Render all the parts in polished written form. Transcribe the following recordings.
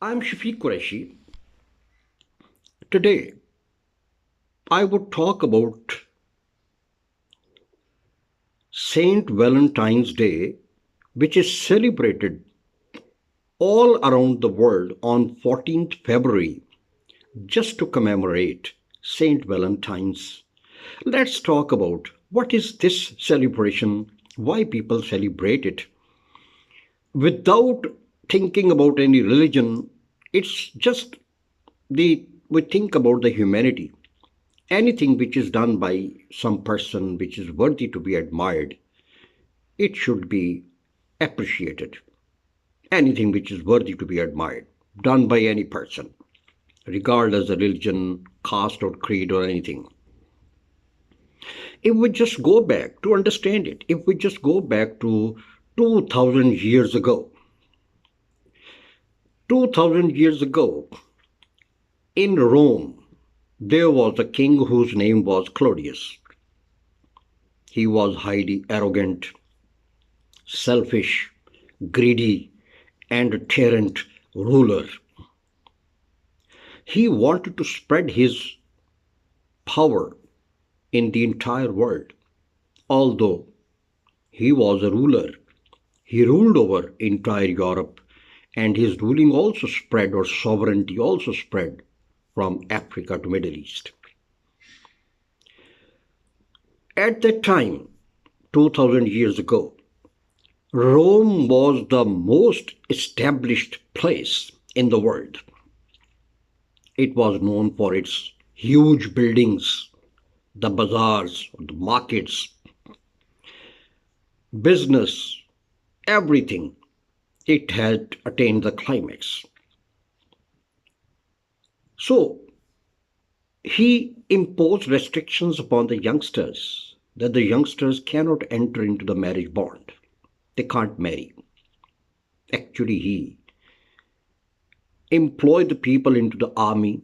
I'm Shafiq Qureshi. Today, I would talk about Saint Valentine's Day, which is celebrated all around the world on 14th February just to commemorate Saint Valentine's. Let's talk about what is this celebration, why people celebrate it. Without thinking about any religion, it's just we think about the humanity. Anything which is done by some person which is worthy to be admired, it should be appreciated. Anything which is worthy to be admired, done by any person, regardless of religion, caste, or creed, or anything. If we just go back to understand it, if we just go back to 2000 years ago, 2000 years ago, in Rome, there was a king whose name was Claudius. He was highly arrogant, selfish, greedy, and a tyrant ruler. He wanted to spread his power in the entire world. Although he was a ruler, he ruled over entire Europe, and his ruling also spread, or sovereignty also spread, from Africa to Middle East. At that time, 2000 years ago, Rome was the most established place in the world. It was known for its huge buildings, the bazaars, the markets, business, everything. It had attained the climax. So he imposed restrictions upon the youngsters that the youngsters cannot enter into the marriage bond. They can't marry. Actually, he employed the people into the army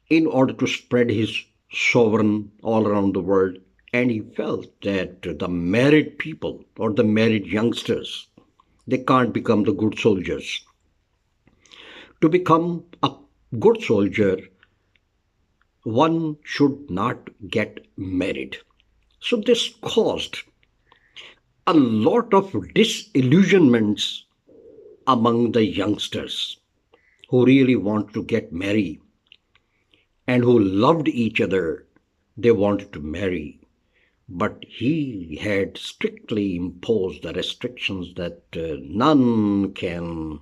in order to spread his sovereign all around the world. And he felt that the married people or the married youngsters, they can't become the good soldiers. To become a good soldier, one should not get married. So this caused a lot of disillusionments among the youngsters who really want to get married and who loved each other. They wanted to marry, but he had strictly imposed the restrictions that none can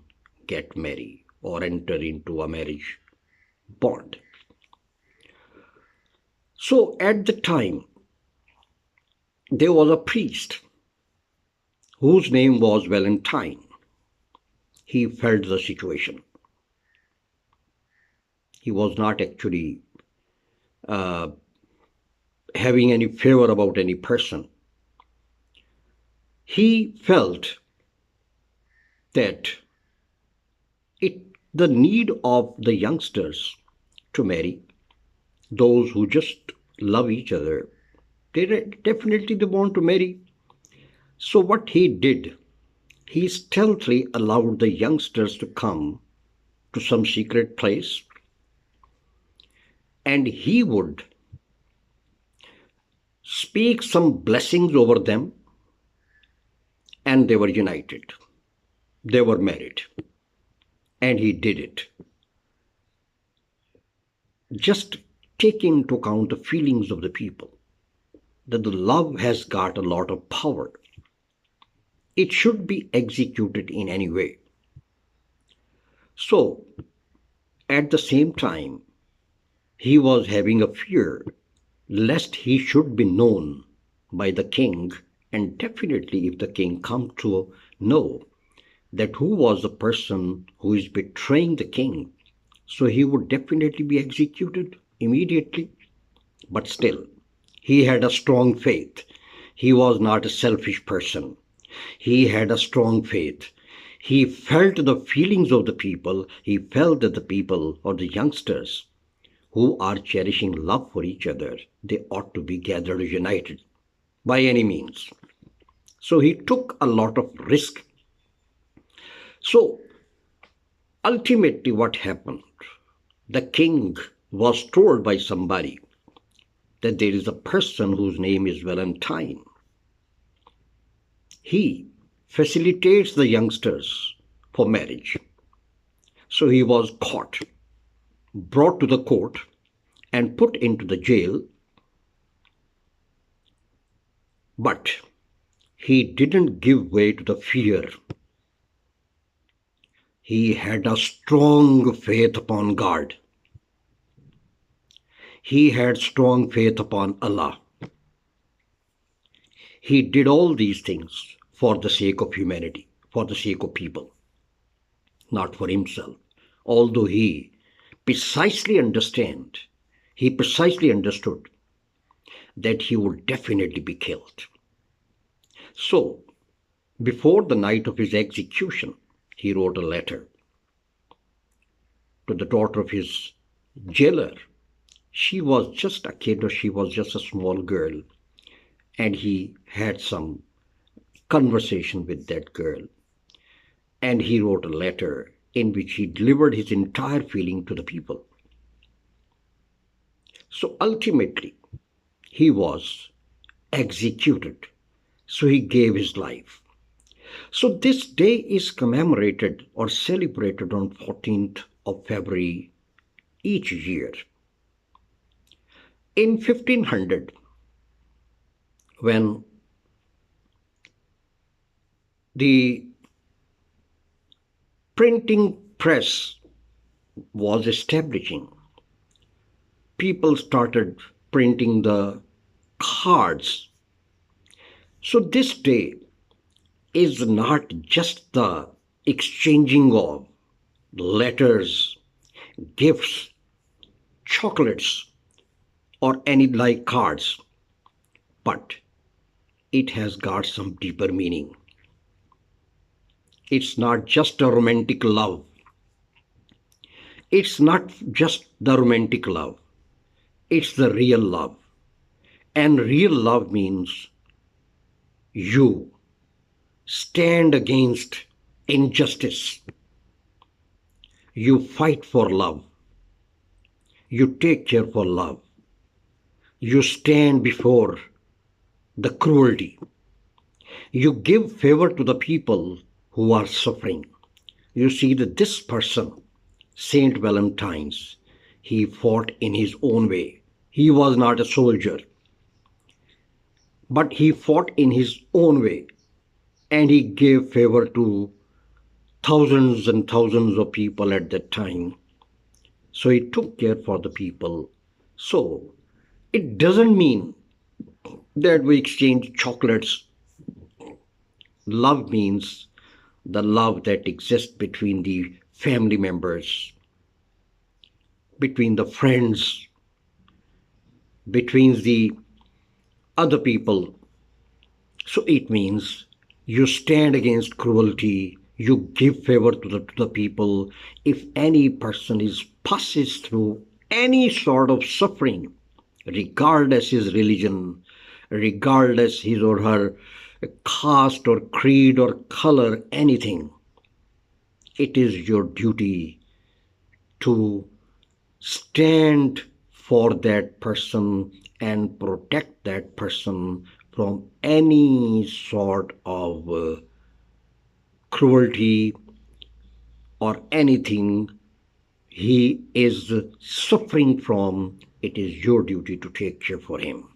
get married or enter into a marriage bond. So at the time, there was a priest whose name was Valentine. He felt the situation. He was not actually uh, having any favor about any person. He felt that it the need of the youngsters to marry, those who just love each other, definitely they want to marry. So what he did, he stealthily allowed the youngsters to come to some secret place, and he would speak some blessings over them, and they were united. They were married. And he did it. Just taking into account the feelings of the people, that the love has got a lot of power. It should be executed in any way. So, at the same time, he was having a fear lest he should be known by the king, and definitely if the king come to know that who was the person who is betraying the king, so he would definitely be executed immediately. But still, he had a strong faith. He was not a selfish person. He had a strong faith. He felt the feelings of the people. He felt that the people or the youngsters who are cherishing love for each other, they ought to be gathered united by any means. So he took a lot of risk. So Ultimately, what happened? The king was told by somebody that there is a person whose name is Valentine. He facilitates the youngsters for marriage. So he was caught, brought to the court, and put into the jail. But he didn't give way to the fear. He had a strong faith upon God. He had strong faith upon Allah. He did all these things for the sake of humanity, for the sake of people, not for himself. Although he precisely understood that he would definitely be killed. So, before the night of his execution, he wrote a letter to the daughter of his jailer. She was just a kid, or she was just a small girl, and he had some conversation with that girl. And he wrote a letter in which he delivered his entire feeling to the people. So ultimately, he was executed. So he gave his life. So this day is commemorated or celebrated on 14th of February each year. In 1500, when the printing press was establishing, people started printing the cards. So this day is not just the exchanging of letters, gifts, chocolates, or any like cards, but it has got some deeper meaning. It's not just a romantic love. It's not just the romantic love. It's the real love. And real love means you stand against injustice. You fight for love. You take care for love. You stand before the cruelty. You give favor to the people who are suffering. You see that this person, Saint Valentine's, he fought in his own way. He was not a soldier, but he fought in his own way, and he gave favor to thousands and thousands of people at that time. So he took care for the people. So it doesn't mean that we exchange chocolates. Love means the love that exists between the family members, between the friends, between the other people. So it means you stand against cruelty, you give favor to the people. If any person passes through any sort of suffering, regardless his religion, regardless his or her caste or creed or color, anything, it is your duty to stand for that person and protect that person from any sort of cruelty or anything he is suffering from. It is your duty to take care for him.